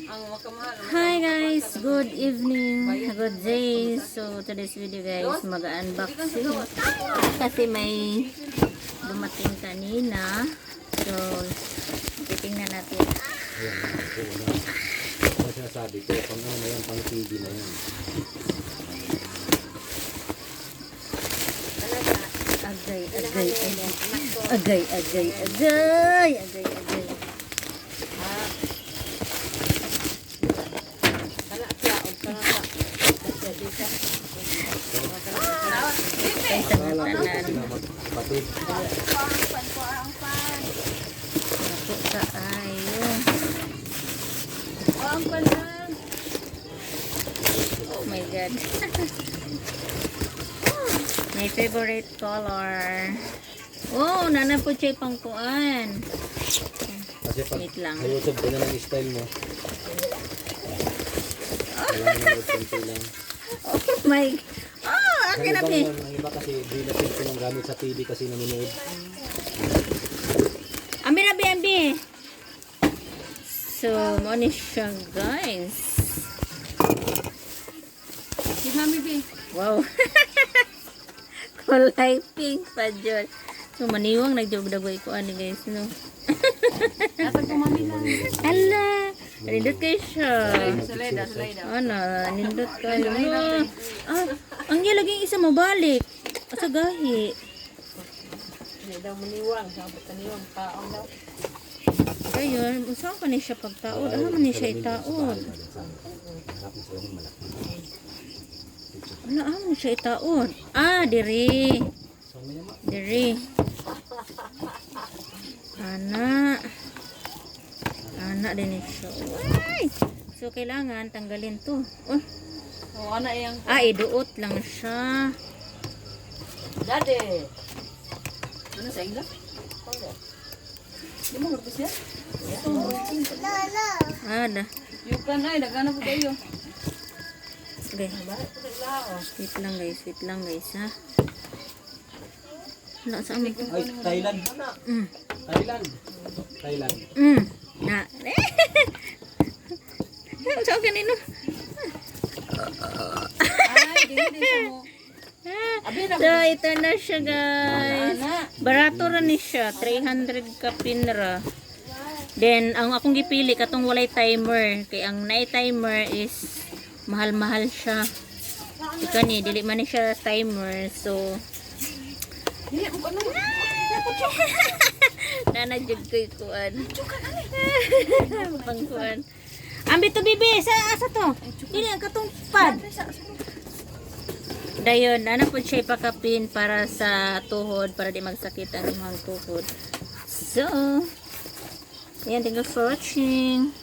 Hi guys, good evening, good day. So today's video guys, mag-unboxing kasi may dumating kanina. So titingnan natin. Ano sinasabi ko, pang ano na yan, pang TV na yan. Agay. Patid. Ako kaayo. Oh my god. My favorite color. Oh, nana po siya pangkuan. Kasi pag Wait lang. sa YouTube, ganyan ang style mo. Kailangan mo konti lang. Oh my. Oh, akin na Ang pi. ang iba kasi, di na ko ng gamit sa TV kasi nanonood. Ambi. So, mo ni siya guys. Wow. Kulay pink pa dyan. So, maniwang nagdugdagoy ko ani guys, no? Ala, nindot kayo siya. Ano, nindot kayo. Ah, ang niya laging isa mabalik. Asa gahi. Ayun, usang pa ni siya pagtaod. Ano man ni siya itaod? Ano man siya itaod? Ah, diri. Ana din siya. Uy! So, kailangan tanggalin to. Oh. Iduot lang siya. Dade. Ano sa ila? Di mo ngerti siya? Ada. Yukan ay dagana po kayo. Okay. Wait lang guys, ha. Wala sa amin. Ay, Thailand. Thailand. Na. Saan kanino? Ay, di mo. So, ito na siya guys. Barato ra ni siya. 300 ka pinra. Then, ang akong gipili, katong walay timer. Kaya ang night timer is mahal-mahal siya. Ika ni, dili man ni siya timer. So, nanajig ko ikuan. Pangkuan. Ambi to bibi, sa to? Dili ang katong pad. Dayon, ano po siya ipakapin para sa tuhod, para di magsakit ang mga tuhod. So, ayan, thank you for watching.